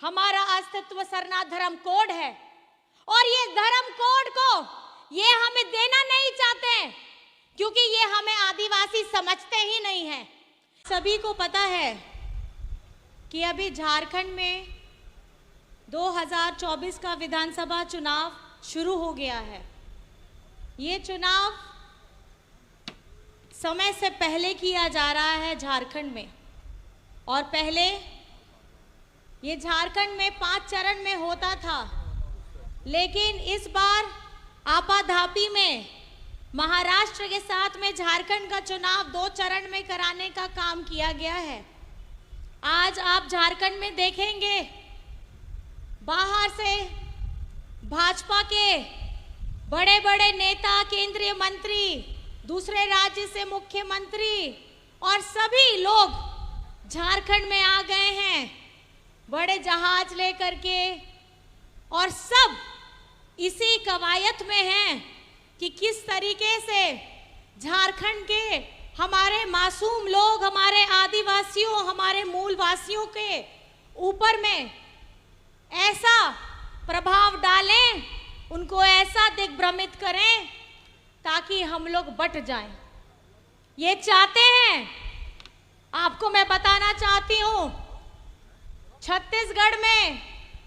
हमारा अस्तित्व सरना धर्म कोड है और ये धर्म कोड को ये हमें देना नहीं चाहते क्योंकि ये हमें आदिवासी समझते ही नहीं है। सभी को पता है कि अभी झारखंड में 2024 का विधानसभा चुनाव शुरू हो गया है। ये चुनाव समय से पहले किया जा रहा है झारखंड में और पहले ये झारखंड में 5 चरण में होता था, लेकिन इस बार आपाधापी में महाराष्ट्र के साथ में झारखंड का चुनाव 2 चरण में कराने का काम किया गया है। आज आप झारखंड में देखेंगे बाहर से भाजपा के बड़े बड़े नेता, केंद्रीय मंत्री, दूसरे राज्य से मुख्यमंत्री और सभी लोग झारखंड में आ गए हैं बड़े जहाज लेकर के और सब इसी कवायद में हैं कि किस तरीके से झारखंड के हमारे मासूम लोग, हमारे आदिवासियों, हमारे मूलवासियों के ऊपर में ऐसा प्रभाव डालें, उनको ऐसा दिग्भ्रमित करें ताकि हम लोग बट जाएं। ये चाहते हैं। आपको मैं बताना चाहती हूं, छत्तीसगढ़ में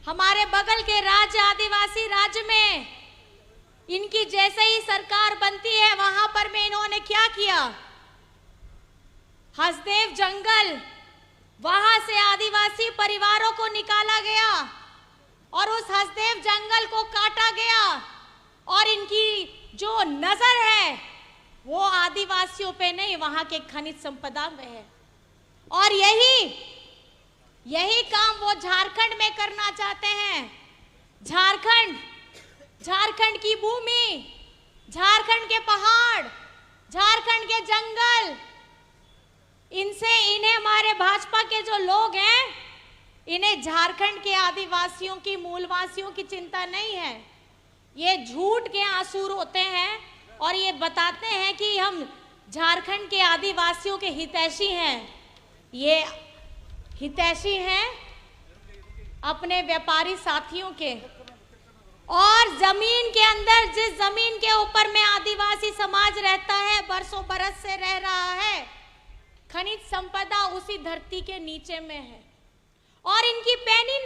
हमारे बगल के राज्य, आदिवासी राज्य में इनकी जैसे ही सरकार बनती है वहां पर में इन्होंने क्या किया, हसदेव जंगल, वहां से आदिवासी परिवारों को निकाला गया और उस हसदेव जंगल को काटा गया और इनकी जो नजर है वो आदिवासियों पे नहीं, वहां के खनिज संपदा में है। और यही काम वो झारखंड में करना चाहते हैं। झारखंड की भूमि, झारखंड के पहाड़, झारखंड के जंगल, इन्हें हमारे भाजपा के जो लोग हैं, इन्हें झारखंड के आदिवासियों की, मूलवासियों की चिंता नहीं है। ये झूठ के आंसू रोते हैं और ये बताते हैं कि हम झारखंड के आदिवासियों के हितैषी हैं। ये हितैषी हैं अपने व्यापारी साथियों के। और जमीन के अंदर, जिस जमीन के ऊपर में आदिवासी समाज रहता है, बरसों बरस से रह रहा है, खनिज संपदा उसी धरती के नीचे में है और इनकी पैनी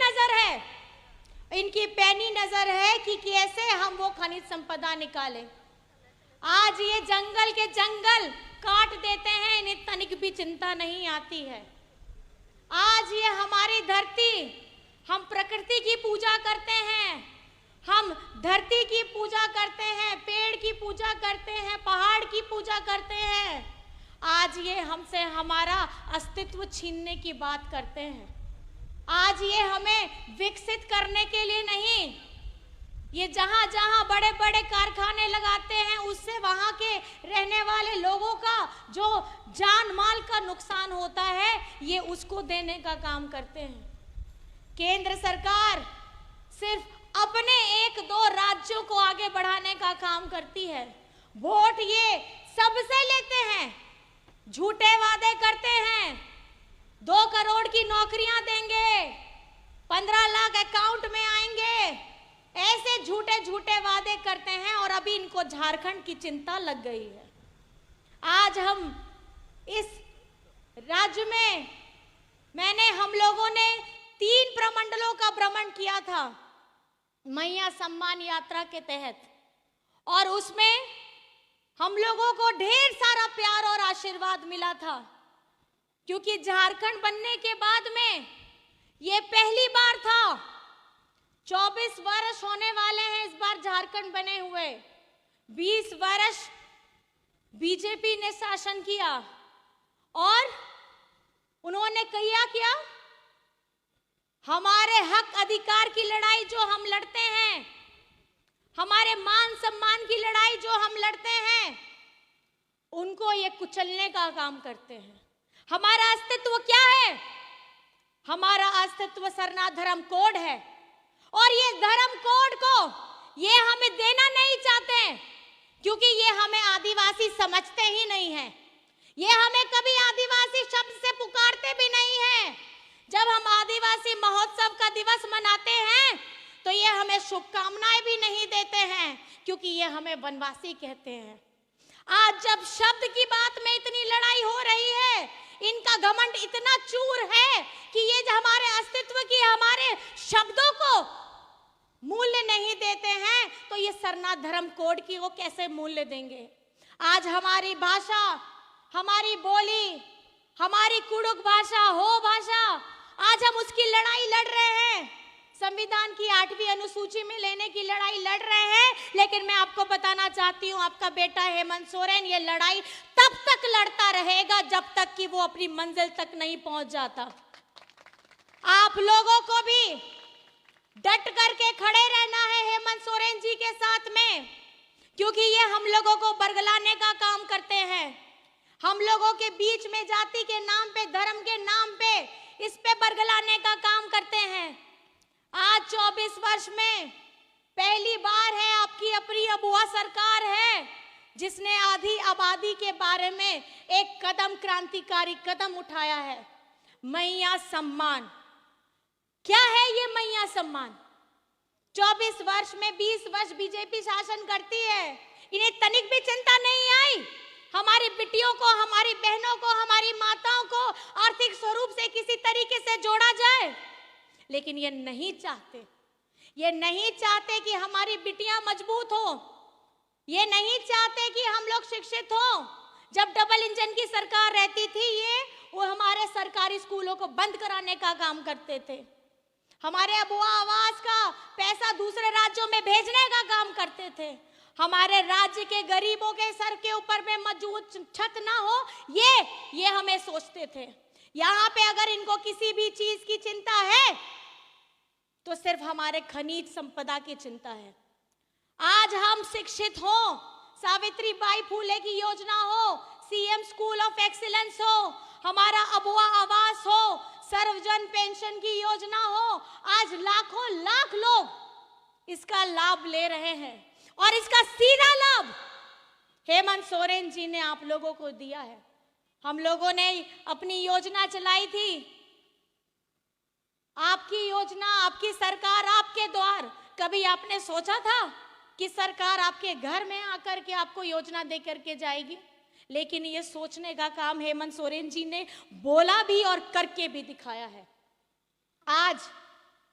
नजर है कि कैसे हम वो खनिज संपदा निकालें। आज ये जंगल के जंगल काट देते हैं, इन्हें तनिक भी चिंता नहीं आती है। आज ये हमारी धरती, हम प्रकृति की पूजा करते हैं, हम धरती की पूजा करते हैं, पेड़ की पूजा करते हैं, पहाड़ की पूजा करते हैं। आज ये हमसे हमारा अस्तित्व छीनने की बात करते हैं। आज ये हमें विकसित करने के लिए नहीं, ये जहां जहां बड़े बड़े कारखाने लगाते हैं उससे वहां के रहने वाले लोगों का जो जान माल का नुकसान होता है, ये उसको देने का काम करते हैं। केंद्र सरकार सिर्फ अपने 1-2 राज्यों को आगे बढ़ाने का काम करती है। वोट ये सबसे लेते हैं, झूठे वादे करते हैं, 2 करोड़ की नौकरियां देंगे, 15 लाख अकाउंट में आएंगे, ऐसे झूठे झूठे वादे करते हैं और अभी इनको झारखंड की चिंता लग गई है। आज हम इस राज्य में हम लोगों ने 3 प्रमंडलों का भ्रमण किया था मैया सम्मान यात्रा के तहत और उसमें हम लोगों को ढेर सारा प्यार और आशीर्वाद मिला था, क्योंकि झारखंड बनने के बाद में ये पहली बार था। 24 वर्ष होने वाले हैं इस बार झारखंड बने हुए। 20 वर्ष बीजेपी ने शासन किया और उन्होंने क्या हमारे हक अधिकार की लड़ाई जो हम लड़ते हैं, हमारे मान सम्मान की लड़ाई जो हम लड़ते हैं, उनको ये कुचलने का काम करते हैं। हमारा अस्तित्व क्या है? हमारा अस्तित्व सरना धर्म कोड है और ये धर्म कोड को ये हमें देना नहीं चाहते क्योंकि ये हमें आदिवासी समझते ही नहीं है। ये हमें कभी आदिवासी शब्द से पुकारते भी नहीं है। जब हम आदिवासी महोत्सव महोत्सव का दिवस मनाते हैं तो ये हमें शुभकामनाएं भी नहीं देते हैं, क्योंकि ये हमें वनवासी कहते हैं। आज जब शब्द की बात में इतनी लड़ाई हो रही है, इनका घमंड इतना चूर है कि ये जो हमारे अस्तित्व की, हमारे शब्दों को मूल्य नहीं देते हैं, तो ये सरना धर्म कोड की वो कैसे मूल्य देंगे। आज हमारी भाषा, हमारी बोली, हमारी कुड़ुक भाषा, हो भाषा, आज हम उसकी लड़ाई लड़ रहे हैं, संविधान की 8वीं अनुसूची में लेने की लड़ाई लड़ रहे हैं। लेकिन मैं आपको बताना चाहती हूँ, आपका बेटा हेमंत सोरेन ये लड़ाई तब तक लड़ता रहेगा जब तक कि वो अपनी मंजिल तक नहीं पहुंच जाता। आप लोगों को भी डट करके खड़े रहना है हेमंत सोरेन जी के साथ में, क्योंकि ये हम लोगों को बरगलाने का काम करते हैं। हम लोगों के बीच में जाति के नाम पे, धर्म के नाम पे, इस पे बरगलाने का काम करते हैं। आज 24 वर्ष में पहली बार है आपकी अपनी अबुआ सरकार है जिसने आधी आबादी के बारे में एक कदम, क्रांतिकारी कदम उठाया है। मैया सम्मान। क्या है ये मैया सम्मान? 24 वर्ष में 20 वर्ष बीजेपी शासन करती है, इन्हें तनिक भी चिंता नहीं आई हमारी बिटियों को, हमारी बहनों को, हमारी माताओं को आर्थिक स्वरूप से किसी तरीके से जोड़ा जाए। लेकिन ये नहीं चाहते, ये नहीं चाहते कि हमारी बिटियां मजबूत हो, ये नहीं चाहते कि हम लोग शिक्षित हो। जब डबल इंजन की सरकार रहती थी, वो हमारे सरकारी स्कूलों को बंद कराने का काम करते थे, हमारे अबुआ आवास का पैसा दूसरे राज्यों में भेजने का काम करते थे, हमारे राज्य के गरीबों के सर के ऊपर में मजबूत छत ना हो, ये हमें सोचते थे। यहाँ पे अगर इनको किसी भी चीज की चिंता है तो सिर्फ हमारे खनिज संपदा की चिंता है। आज हम शिक्षित हो, सावित्री बाई फूले की योजना हो, सीएम स्कूल ऑफ एक्सीलेंस हो, हमारा अबुआ आवास हो, सर्वजन पेंशन की योजना हो, आज लाखों लाख लोग इसका लाभ ले रहे हैं और इसका सीधा लाभ हेमंत सोरेन जी ने आप लोगों को दिया है। हम लोगों ने अपनी योजना चलाई थी, आपकी योजना, आपकी सरकार आपके द्वार। कभी आपने सोचा था कि सरकार आपके घर में आकर के आपको योजना दे करके जाएगी? लेकिन ये सोचने का काम हेमंत सोरेन जी ने बोला भी और करके भी दिखाया है। आज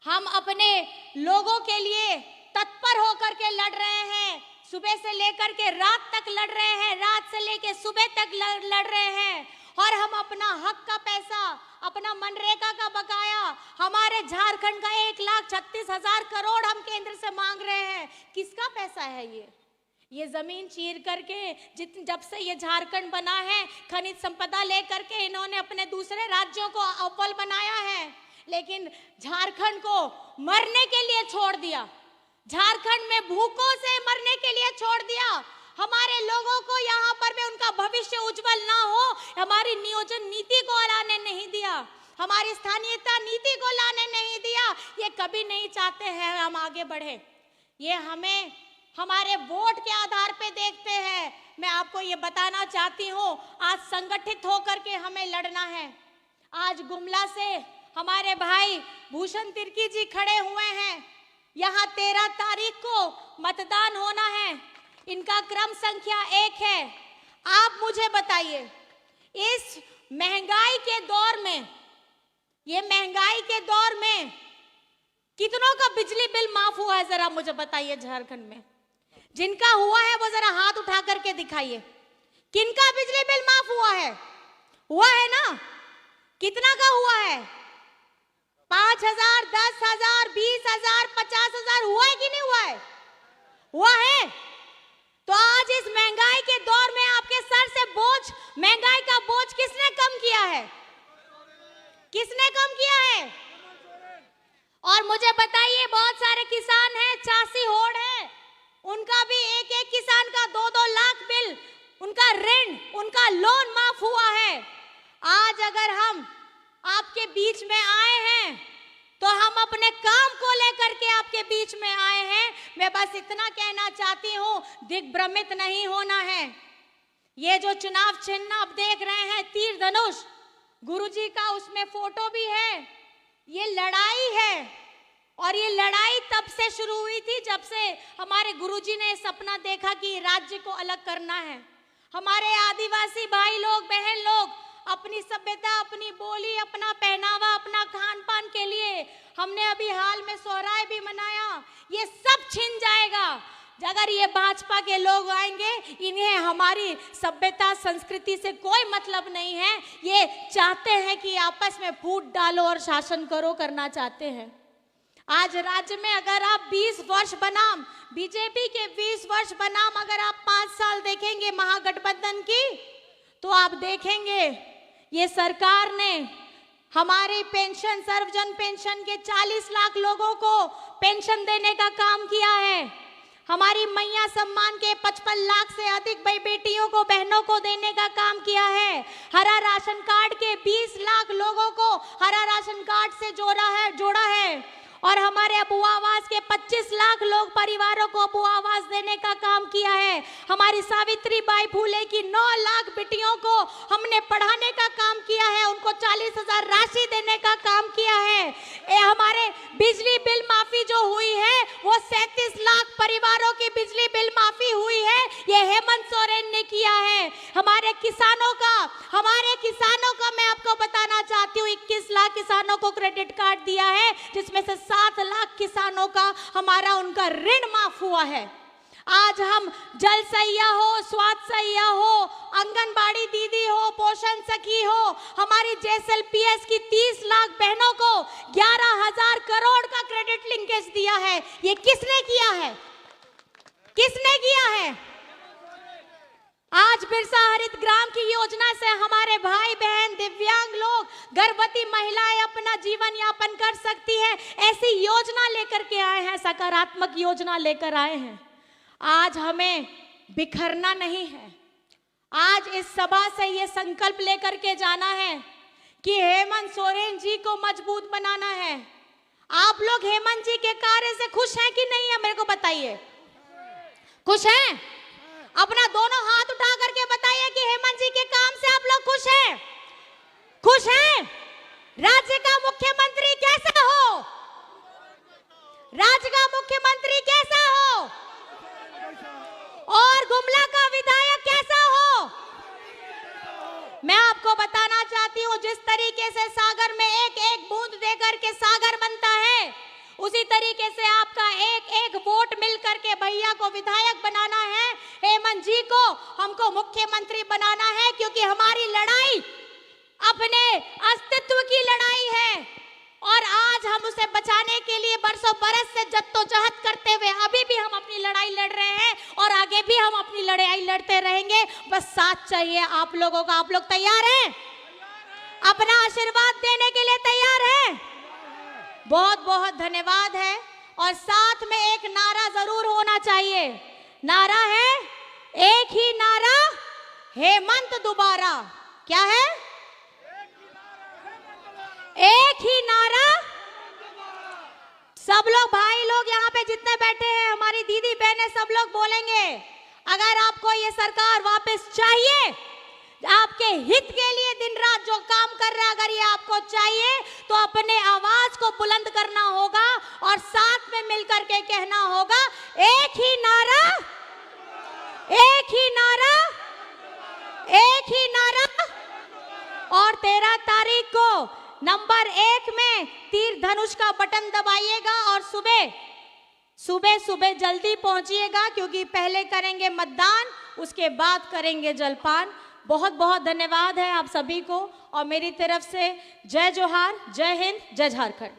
हम अपने लोगों के लिए तत्पर होकर के लड़ रहे हैं, सुबह से लेकर के रात तक लड़ रहे हैं, रात से लेकर सुबह तक लड़ रहे हैं, और हम अपना हक का पैसा, अपना मनरेगा का बकाया, हमारे झारखंड का 1,36,000 करोड़ हम केंद्र से मांग रहे हैं। किसका पैसा है ये जमीन चीर करके जब से ये झारखंड बना है, खनिज संपदा लेकर के इन्होंने अपने दूसरे राज्यों को अव्वल बनाया है, लेकिन झारखंड को मरने के लिए छोड़ दिया, झारखंड में भूखों से मरने के लिए छोड़ दिया। हमारे लोगों को यहाँ पर में उनका भविष्य उज्जवल ना हो, हमारी नियोजन नीति को लाने नहीं दिया, हमारी स्थानीयता नीति को लाने नहीं दिया। ये कभी नहीं चाहते हैं हम आगे बढ़े, ये हमें हमारे वोट के आधार पे देखते हैं। मैं आपको ये बताना चाहती हूँ, आज संगठित होकर के हमें लड़ना है। आज गुमला से हमारे भाई भूषण तिर्की जी खड़े हुए हैं, यहाँ 13 तारीख को मतदान होना है, इनका क्रम संख्या 1 है। आप मुझे बताइए, इस महंगाई के दौर में, ये महंगाई के दौर में कितनों का बिजली बिल माफ हुआ है? जरा मुझे बताइए झारखंड में, जिनका हुआ है वो जरा हाथ उठा करके दिखाइए, किनका बिजली बिल माफ हुआ है? हुआ है ना? कितना का हुआ है? 5,000, 10,000, 20,000, 50,000 हुआ है कि नहीं हुआ है? हुआ है। तो आज इस महंगाई के दौर में आपके सर से बोझ, महंगाई का बोझ किसने कम किया है? किसने कम किया है? और मुझे बताइए, बहुत सारे किसान हैं, 86 होड़ है, उनका भी एक एक किसान का 2-2 लाख बिल, उनका ऋण, उनका लोन माफ हुआ है। आज अगर हम आपके बीच में आए हैं तो हम अपने काम को लेकर के आपके बीच में आए हैं। मैं बस इतना कहना चाहती हूँ, दिग्भ्रमित नहीं होना है। ये जो चुनाव चिन्ह आप देख रहे हैं, तीर धनुष, गुरुजी का उसमें फोटो भी है, ये लड़ाई है, और ये लड़ाई तब से शुरू हुई थी जब से हमारे गुरुजी ने सपना देखा कि राज्य को अलग करना है। हमारे आदिवासी भाई लोग, बहन लोग अपनी सभ्यता, अपनी बोली, अपना पहनावा, अपना खान पान के लिए हमने अभी हाल में सोहराय भी मनाया। ये सब छिन जाएगा अगर ये भाजपा के लोग आएंगे। इन्हें हमारी सभ्यता, संस्कृति से कोई मतलब नहीं है। ये चाहते हैं कि आपस में फूट डालो और शासन करो, करना चाहते हैं। आज राज्य में अगर आप 20 वर्ष बनाम बीजेपी के 20 वर्ष बनाम अगर आप 5 साल देखेंगे महागठबंधन की, तो आप देखेंगे ये सरकार ने हमारे पेंशन, सर्वजन पेंशन के 40 लाख लोगों को पेंशन देने का काम किया है। हमारी मैया सम्मान के 55 लाख से अधिक भाई बेटियों को, बहनों को देने का काम किया है। हरा राशन कार्ड के 20 लाख लोगों को हरा राशन कार्ड से जोड़ा है। और हमारे अबू आवास के 25 लाख लोग परिवारों को अबू आवास देने का काम किया है। हमारी सावित्री बाई फुले की 9 लाख बेटियों को हमने पढ़ाने का काम किया है, उनको 40,000 राशि देने का काम किया है। हमारे बिजली बिल माफी जो हुई है, वो 37 लाख परिवारों की बिजली बिल माफी हुई है, ये हेमंत सोरेन ने किया है। हमारे किसानों का मैं आपको बताना चाहती हूँ, 21 लाख किसानों को क्रेडिट कार्ड दिया है, जिसमें से 7 लाख किसानों का उनका ऋण माफ हुआ है। आज हम जल सैया हो, स्वास्थ्य सैया हो, आंगनबाड़ी दीदी हो, पोषण सखी हो, हमारी JSLPS की 30 लाख बहनों को 11,000 करोड़ का क्रेडिट लिंकेज दिया है। ये किसने किया है? किसने किया है? आज बिरसा हरित ग्राम की योजना से हमारे भाई बहन, दिव्यांग लोग, गर्भवती महिलाएं अपना जीवन यापन कर सकती है। ऐसी योजना लेकर के आए हैं, सकारात्मक योजना लेकर आए हैं। आज हमें बिखरना नहीं है। आज इस सभा से ये संकल्प लेकर के जाना है कि हेमंत सोरेन जी को मजबूत बनाना है। आप लोग हेमंत जी के कार्य से खुश हैं कि नहीं है? मेरे को बताइए, खुश हैं? अपना दोनों हाथ उठा करके बताइए कि हेमंत जी के काम से आप लोग खुश हैं? खुश हैं? राज्य का मुख्यमंत्री कैसा हो? राज्य का मुख्यमंत्री कैसा हो? और गुमला का विधायक कैसा हो? मैं आपको बताना चाहती हूँ, जिस तरीके से सागर में एक एक बूंद देकर के सागर बनता है, उसी तरीके से आपका एक एक वोट मिल करके भैया को विधायक बनाना है, हेमंत जी को हमको मुख्यमंत्री बनाना है। क्योंकि हमारी लड़ाई अपने अस्तित्व की लड़ाई है, और आज हम उसे बचाने के लिए बरसों बरस से जद्दोजहद करते हुए अभी भी हम अपनी लड़ाई लड़ रहे हैं, और आगे भी हम अपनी लड़ाई लड़ते रहेंगे। बस साथ चाहिए आप लोगों का। आप लोग तैयार हैं? अपना आशीर्वाद देने के लिए तैयार हैं? बहुत बहुत धन्यवाद है। और साथ में एक नारा जरूर होना चाहिए। नारा है, एक ही नारा, हेमंत दोबारा। क्या है? एक ही नारा। सब लोग, भाई लोग यहाँ पे जितने बैठे हैं, हमारी दीदी बहनें, सब लोग बोलेंगे, अगर आपको ये सरकार वापस चाहिए, आपके हित के लिए दिन रात जो काम कर रहा है, अगर ये आपको चाहिए, तो अपने आवाज को बुलंद करना होगा और साथ में मिलकर के कहना होगा, एक ही नारा, एक ही नारा, एक ही नारा। और 13 तारीख को नंबर 1 में तीर धनुष का बटन दबाइएगा और सुबह जल्दी पहुंचिएगा, क्योंकि पहले करेंगे मतदान, उसके बाद करेंगे जलपान। बहुत बहुत धन्यवाद है आप सभी को, और मेरी तरफ से जय जोहार, जय हिंद, जय झारखंड।